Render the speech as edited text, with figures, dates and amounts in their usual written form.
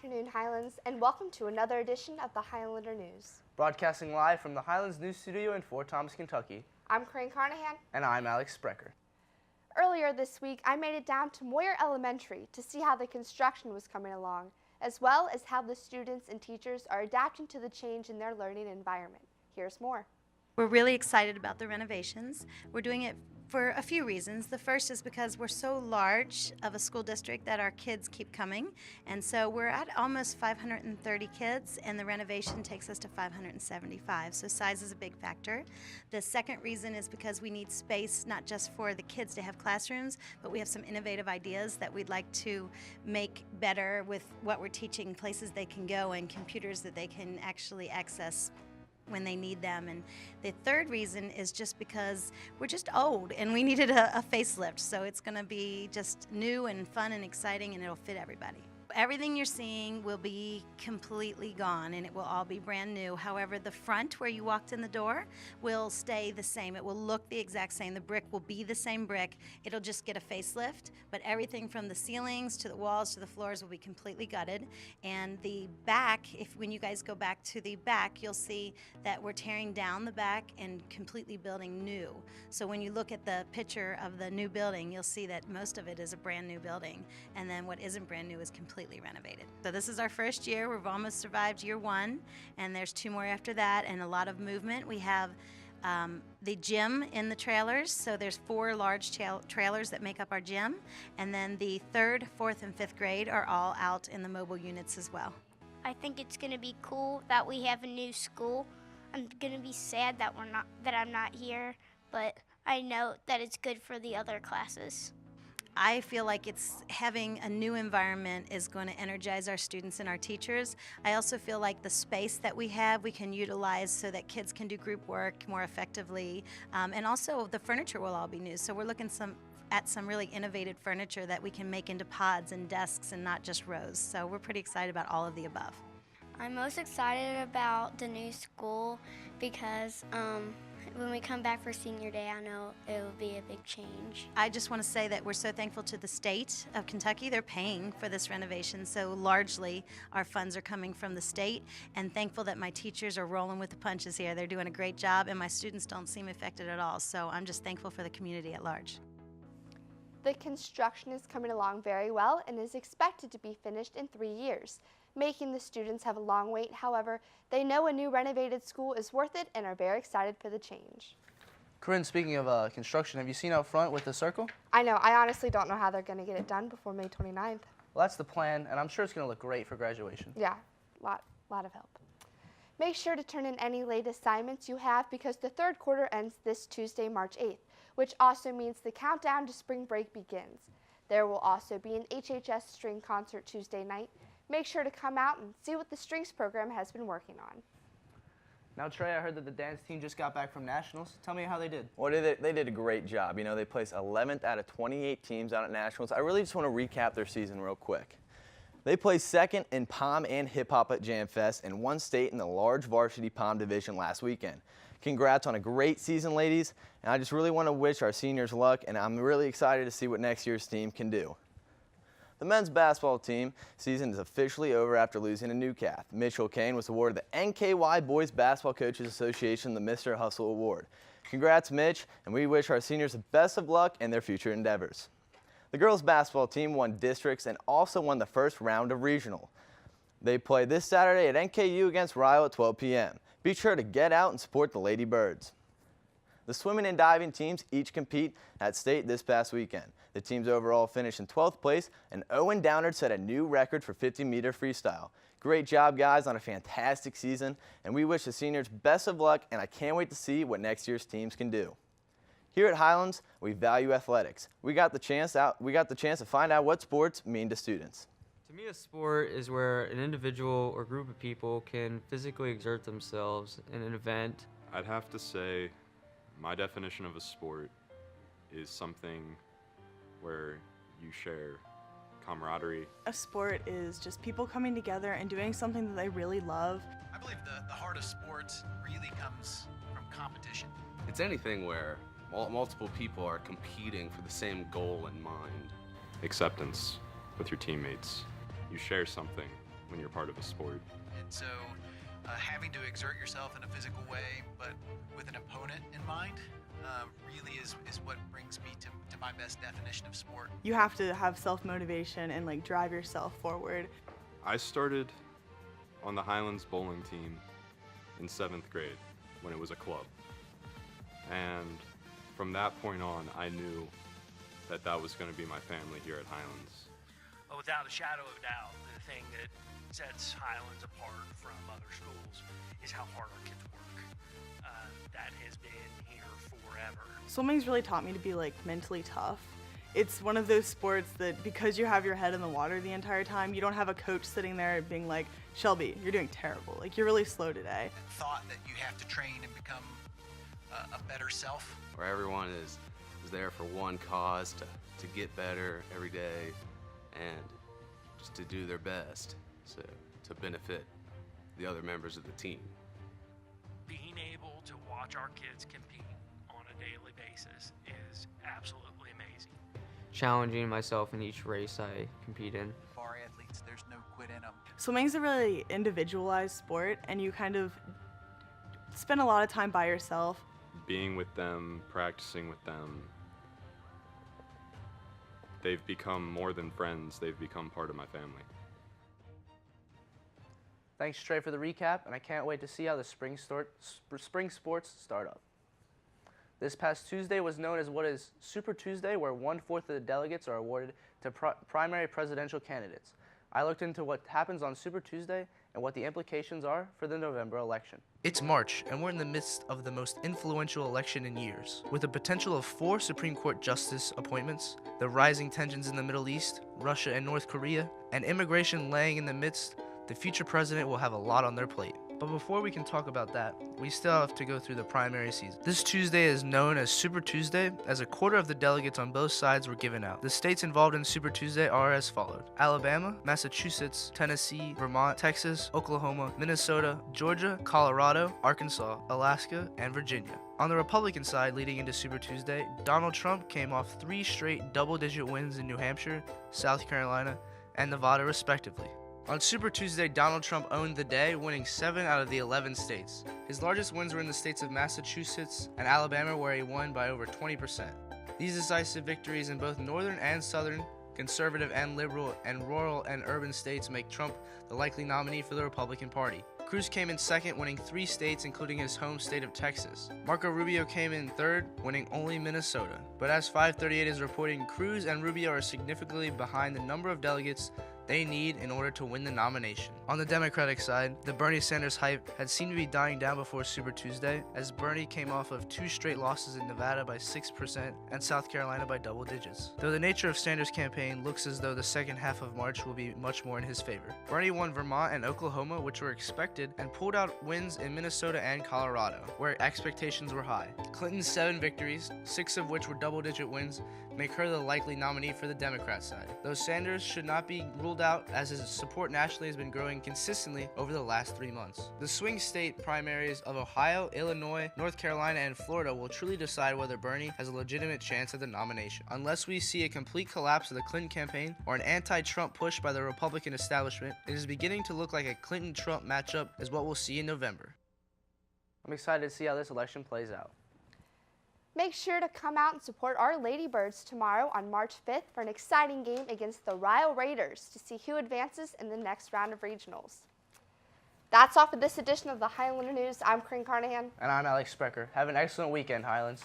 afternoon, Highlands, and welcome to another edition of the Highlander News. Broadcasting live from the Highlands News Studio in Fort Thomas, Kentucky. I'm Corinne Carnahan. And I'm Alex Sprecher. Earlier this week, I made it down to Moyer Elementary to see how the construction was coming along, as well as how the students and teachers are adapting to the change in their learning environment. Here's more. We're really excited about the renovations. We're doing it for a few reasons. The first is because we're so large of a school district that our kids keep coming, and so we're at almost 530 kids, and the renovation takes us to 575, so size is a big factor. The second reason is because we need space not just for the kids to have classrooms, but we have some innovative ideas that we'd like to make better with what we're teaching, places they can go and computers that they can actually access when they need them. And the third reason is just because we're just old and we needed a facelift, so it's going to be just new and fun and exciting, and it'll fit everybody. Everything you're seeing will be completely gone and it will all be brand new. However, the front where you walked in the door will stay the same. It will look the exact same. The brick will be the same brick. It'll just get a facelift, but everything from the ceilings to the walls to the floors will be completely gutted. And the back, when you guys go back to the back, you'll see that we're tearing down the back and completely building new. So when you look at the picture of the new building, you'll see that most of it is a brand new building, and then what isn't brand new is completely renovated. So this is our first year. We've almost survived year one, and there's 2 more after that, and a lot of movement. We have the gym in the trailers, so there's 4 large trailers that make up our gym, and then the 3rd, 4th, and 5th grade are all out in the mobile units as well. I think it's going to be cool that we have a new school. I'm going to be sad that I'm not here, but I know that it's good for the other classes. I feel like having a new environment is going to energize our students and our teachers. I also feel like the space that we have, we can utilize so that kids can do group work more effectively. And also the furniture will all be new. So we're looking at some really innovative furniture that we can make into pods and desks and not just rows. So we're pretty excited about all of the above. I'm most excited about the new school because when we come back for senior day, I know it will be a big change. I just want to say that we're so thankful to the state of Kentucky. They're paying for this renovation, so largely our funds are coming from the state, and thankful that my teachers are rolling with the punches here. They're doing a great job, and my students don't seem affected at all, so I'm just thankful for the community at large. The construction is coming along very well and is expected to be finished in 3 years, making the students have a long wait. However, they know a new renovated school is worth it and are very excited for the change. Corinne, speaking of construction, have you seen out front with the circle? I know. I honestly don't know how they're going to get it done before May 29th. Well, that's the plan, and I'm sure it's going to look great for graduation. Yeah, lot of help. Make sure to turn in any late assignments you have because the 3rd quarter ends this Tuesday, March 8th, which also means the countdown to spring break begins. There will also be an HHS string concert Tuesday night. Make sure to come out and see what the strings program has been working on. Now, Trey, I heard that the dance team just got back from nationals. Tell me how they did. Well, they did a great job. You know, they placed 11th out of 28 teams out at nationals. I really just want to recap their season real quick. They placed 2nd in Pom and Hip Hop at Jam Fest and won state in the large varsity Pom division last weekend. Congrats on a great season, ladies, and I just really want to wish our seniors luck, and I'm really excited to see what next year's team can do. The men's basketball team season is officially over after losing to Newcath. Mitchell Kane was awarded the NKY Boys Basketball Coaches Association the Mr. Hustle Award. Congrats, Mitch, and we wish our seniors the best of luck in their future endeavors. The girls basketball team won districts and also won the first round of regional. They play this Saturday at NKU against Ryle at 12 p.m. Be sure to get out and support the Lady Birds. The swimming and diving teams each compete at state this past weekend. The teams overall finished in 12th place, and Owen Downard set a new record for 50-meter freestyle. Great job, guys, on a fantastic season, and we wish the seniors best of luck, and I can't wait to see what next year's teams can do. Here at Highlands, we value athletics. We got the chance to find out what sports mean to students. To me, a sport is where an individual or group of people can physically exert themselves in an event. I'd have to say my definition of a sport is something where you share camaraderie. A sport is just people coming together and doing something that they really love. I believe the heart of sports really comes from competition. It's anything where multiple people are competing for the same goal in mind. Acceptance with your teammates. You share something when you're part of a sport. And so having to exert yourself in a physical way, but with an opponent in mind, really is what brings me to my best definition of sport. You have to have self-motivation and like drive yourself forward. I started on the Highlands bowling team in 7th grade when it was a club. And from that point on, I knew that that was going to be my family here at Highlands. Well, without a shadow of a doubt, the thing that sets Highlands apart from other schools is how hard our kids work. That has been here forever. Swimming's really taught me to be like mentally tough. It's one of those sports that because you have your head in the water the entire time, you don't have a coach sitting there being like, Shelby, you're doing terrible. Like, you're really slow today. Thought that you have to train and become a better self. Where everyone is there for one cause, to get better every day and just to do their best to benefit the other members of the team. Being able to watch our kids compete on a daily basis is absolutely amazing. Challenging myself in each race I compete in. Bar athletes, there's no quit in them. Swimming's a really individualized sport, and you kind of spend a lot of time by yourself. Being with them, practicing with them, they've become more than friends. They've become part of my family. Thanks, Trey, for the recap, and I can't wait to see how the spring sports start up. This past Tuesday was known as what is Super Tuesday, where 1/4 of the delegates are awarded to primary presidential candidates. I looked into what happens on Super Tuesday and what the implications are for the November election. It's March, and we're in the midst of the most influential election in years. With the potential of 4 Supreme Court justice appointments, the rising tensions in the Middle East, Russia and North Korea, and immigration laying in the midst, the future president will have a lot on their plate. But before we can talk about that, we still have to go through the primary season. This Tuesday is known as Super Tuesday, as 1/4 of the delegates on both sides were given out. The states involved in Super Tuesday are as followed: Alabama, Massachusetts, Tennessee, Vermont, Texas, Oklahoma, Minnesota, Georgia, Colorado, Arkansas, Alaska, and Virginia. On the Republican side, leading into Super Tuesday, Donald Trump came off 3 straight double-digit wins in New Hampshire, South Carolina, and Nevada respectively. On Super Tuesday, Donald Trump owned the day, winning 7 out of the 11 states. His largest wins were in the states of Massachusetts and Alabama, where he won by over 20%. These decisive victories in both northern and southern, conservative and liberal, and rural and urban states make Trump the likely nominee for the Republican Party. Cruz came in second, winning 3 states, including his home state of Texas. Marco Rubio came in third, winning only Minnesota. But as 538 is reporting, Cruz and Rubio are significantly behind the number of delegates they need in order to win the nomination. On the Democratic side, the Bernie Sanders hype had seemed to be dying down before Super Tuesday, as Bernie came off of 2 straight losses in Nevada by 6% and South Carolina by double digits. Though the nature of Sanders' campaign looks as though the second half of March will be much more in his favor. Bernie won Vermont and Oklahoma, which were expected, and pulled out wins in Minnesota and Colorado, where expectations were high. Clinton's 7 victories, 6 of which were double-digit wins, make her the likely nominee for the Democrat side, though Sanders should not be ruled out, as his support nationally has been growing consistently over the last 3 months. The swing state primaries of Ohio, Illinois, North Carolina, and Florida will truly decide whether Bernie has a legitimate chance at the nomination. Unless we see a complete collapse of the Clinton campaign or an anti-Trump push by the Republican establishment, it is beginning to look like a Clinton-Trump matchup is what we'll see in November. I'm excited to see how this election plays out. Make sure to come out and support our Ladybirds tomorrow on March 5th for an exciting game against the Ryle Raiders to see who advances in the next round of regionals. That's all for this edition of the Highlander News. I'm Corinne Carnahan. And I'm Alex Sprecher. Have an excellent weekend, Highlands.